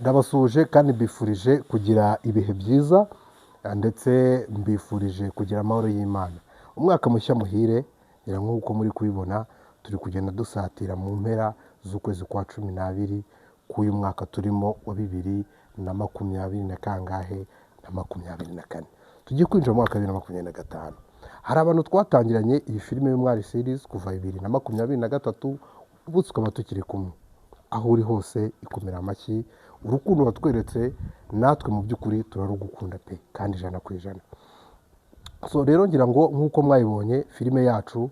Ndabasuje kandi mbifurije kugira ibihe byiza ndetse mbifurije kugira amahoro y'Imana. Umwaka mushya muhire, nk'uko muri kubibona turi kugenda dusatira mu mpera z'ukwezi kwa 12 k'uyu mwaka turimo wa 2024. Tugiye kwinjira mu mwaka wa 2025. Hari abantu twatangiranye iyi filime y'Umwari series kuva 2023, ubu tukaba tukiri kumwe. Aho uri hose ikomera amashyi, urukundo watweretse natwe mu by'ukuri turarugukunda pe kandi 100%. So rero ngira ngo nk'uko mwayibonye filime yacu,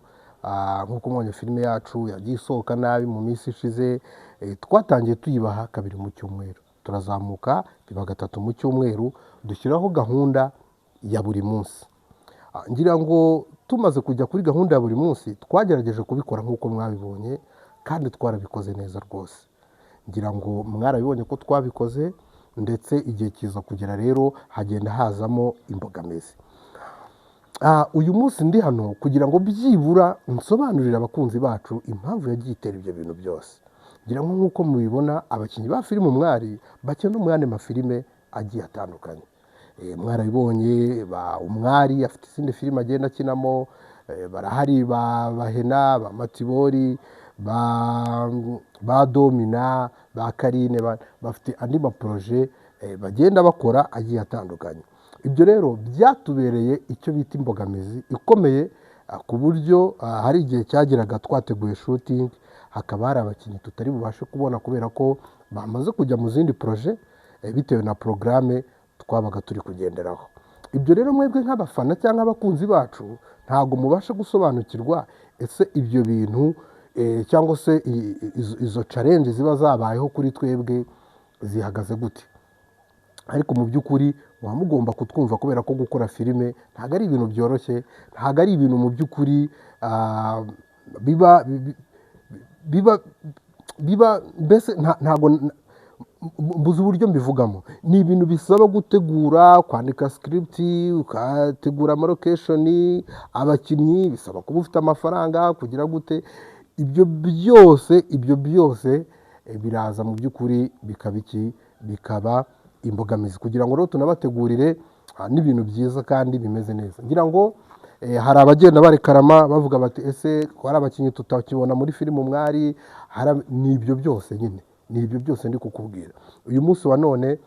yagiye isohoka nabi mu minsi ishize. Twatangiye tuyibaha 2 mu cyumweru, turazamuka biba 3 mu cyumweru, dushyiraho gahunda ya buri munsi. Ngira ngo tumaze kujya kuri gahunda ya buri munsi twagerageje kubikora nk'uko mwabibonye kandi twarabikoze neza rwose. Ngira ngo mwarabibonye ko twabikoze, ndetse igihe kiza kugera rero hagenda hazamo imbogamizi. Uyu munsi ndi hano kugira ngo byibura nsobanurire abakunzi bacu impamvu yagiye itera ibyo bintu byose. Ngira ngo nk'uko mubibona abakinnyi ba filime Umwari bakina mu yandi mafilime agiye atandukanye. Mwarabibonye Umwari afite izindi filime agenda akinamo, barahari Bahena, ba Matibori, ba Domina, ba Karine, bafite andi maproje bagenda bakora agiye atandukanye. Ibyo rero byatubereye icyo bita imbogamizi ikomeye, ku buryo hari igihe cyageraga twateguye shooting hakaba hari abakinnyi tutari bubashe kubona kubera ko bamaze kujya mu zindi proje bitewe na programme twabaga turi kugenderaho. Ibyo rero mwebwe nk'abafana cyangwa abakunzi bacu ntago mubasha gusobanukirwa ese ibyo bintu cyangwa se izo challenge ziba zabayeho kuri twebwe zihagaze gute. Ariko mu by'ukuri mugomba kutwumva kubera ko gukora filime ntago ari ibintu byoroshye, ntago ari ibintu mu by'ukuri biba mbese ntago mbuze uburyo mbivugamo. Ni ibintu bisaba gutegura, kwandika script, ukategura ama location, abakinnyi bisaba kuba ufite amafaranga kugira gute. Ibyo byose biraza mu by'ukuri bikaba imbogamizi kugira ngo rero tunabategurire n'ibintu byiza kandi bimeze neza. Ngira ngo hari abagenda barekarama bavuga bati ese ko hari abakinnyi tutakibona muri filime Umwari. N'ibyo byose nyine, n'ibyo byose ndi kukubwira. Uyu munsi wa none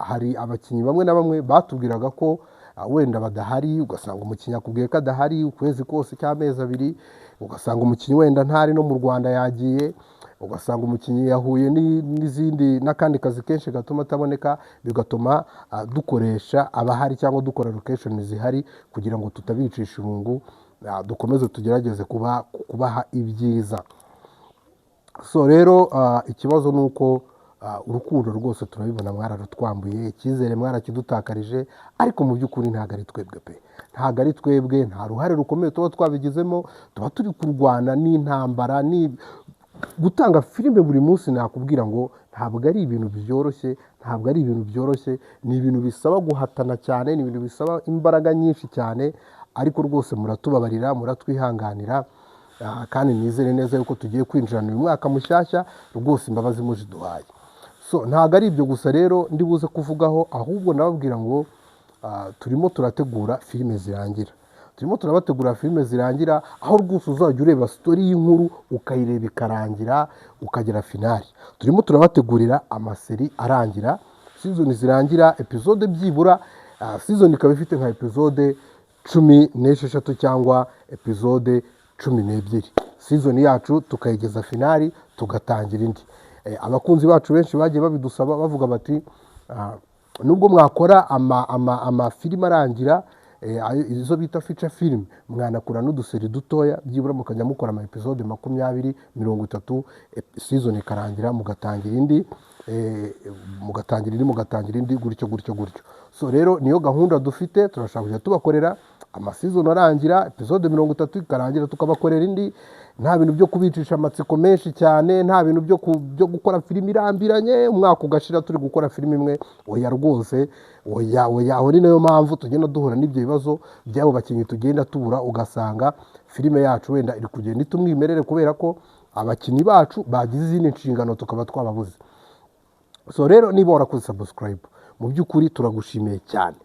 hari abakinnyi bamwe na bamwe batubwiraga ko wenda badahari, ugasanga umukinnyi akubwiye ko adahari ukwezi kose cy'amezi 2, ugasanga umukinnyi wenda ntari no mu Rwanda yagiye, ugasanga umukinnyi yahuye n'izindi n'akandi kazi kenshi gatuma ataboneka, bigatuma dukoresha abahari cyangwa dukora location zihari kugira ngo tutabicisha irungu, dukomeze tugerageze kubaha ibyiza. So rero ikibazo ni uko urukundo rwose turabibona mwararutwambuye, icyizere mwarakidutakarije, ariko mu by'ukuri ntago ari twebwe pe, ntago ari twebwe, nta ruhare rukomeye tuba twabigizemo. Tuba turi kurwana n'intambara, gutanga filime buri munsi. Nakubwira ngo ntabwo ari ibintu byoroshye, ni ibintu bisaba guhatana cyane, ni ibintu bisaba imbaraga nyinshi cyane, ariko rwose muratubabarira, muratwihanganira, kandi nizere neza yuko tugiye kwinjirana uyu mwaka mushyashya rwose imbabazi muziduhaye. So ntago ari ibyo gusa rero ndibuze kuvugaho, ahubwo nababwira ngo turimo turategura filime zirangira. Turimo turabategura filime zirangira, aho rwose uzajya ureba story y'inkuru ukayireba ikarangira ukagera finali. Turimo turabategurira amaseri arangira, season zirangira, episode byibura season ikaba ifite nka episode 16 cyangwa episode 12. Season yacu tukayigeza finali tugatangira indi. Abakunzi bacu benshi bagiye babidusaba bavuga bati nubwo mwakora amafilime arangira, izo bita feature film, mwanakura n'uduseri dutoya byibura mukajya mukora ama episode 20, 30, season ikarangira mugatangira indi, mugatangira indi gutyo. So rero niyo gahunda dufite, turashaka kujya tubakorera ama season arangira, episode 30 ikarangira tukabakorera indi. Nta bintu byo kubicisha amatsiko menshi cyane, nta bintu byo gukora filime irambiranye umwaka ugashira turi gukora filime imwe. Oya rwose, oya ni nayo mpamvu tugenda duhura n'ibyo bibazo byabo bakinnyi tugenda tubura, ugasanga filime yacu wenda iri kugenda itumwimerere kubera ko abakinnyi bacu bagize izindi nshingano tukaba twababuze. so rero niba warakoze subscribe mu by'ukuri turagushimiye cyane.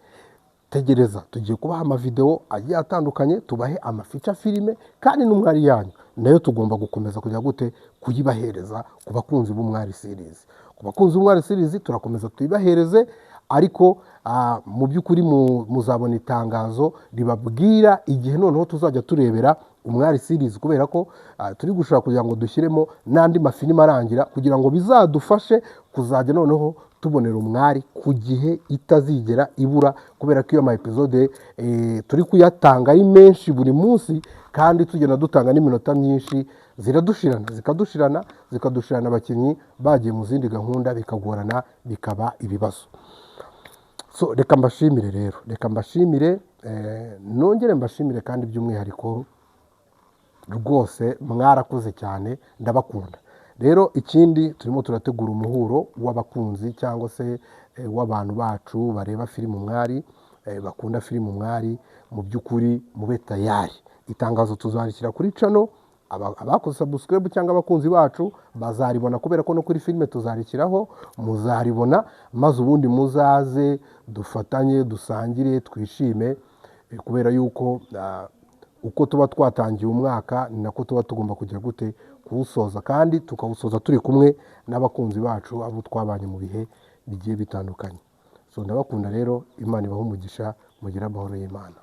Tegereza tugiye kubaha amavideo agiye atandukanye, tubahe amafica filime, kandi n'umwari yanyu nayo tugomba gukomeza kujya gute kuyibahereza ku bakunzi b'umwari series. Ku bakunzi b'umwari series turakomeza tuyibahereze, ariko mu by'ukuri muzabona itangazo ribabwira igihe noneho tuzajya turebera umwari series, kubera ko turi gushaka kugira ngo dushyiremo n'andi mafilime arangira, kugira ngo bizadufashe kuzajya noneho tubonera umwari ku gihe itazigera ibura, kubera ko iyo ama episode turi kuyatanga ari menshi buri munsi, kandi tugenda dutanga n'iminota myinshi, zikadushirana abakinnyi bagiye mu zindi gahunda, bikagorana, bikaba ibibazo. So reka mbashimire rero, nongere mbashimire kandi by'umwihariko rwose mwarakoze cyane, ndabakunda. Rero ikindi turimo turategura umuhuro w'abakunzi cyangwa se w'abantu bacu bareba filime umwari, bakunda filime umwari, mu by'ukuri mube tayari. Itangazo tuzarishyira kuri channel, abakoze subscribe cyangwa abakunzi bacu bazaribona, kubera ko no kuri filime tuzarishyiraho, muzaribona, maze ubundi muzaze dufatanye, dusangire, twishime, kubera yuko uko tuba twatangiye umwaka ni nako tuba tugomba kugira gute kuwusoza, kandi tukawusoza turi kumwe n'abakunzi bacu, abo twabanye mu bihe bigiye bitandukanye. So ndabakunda rero, Imana ibahe umugisha, mugire amahoro y'Imana.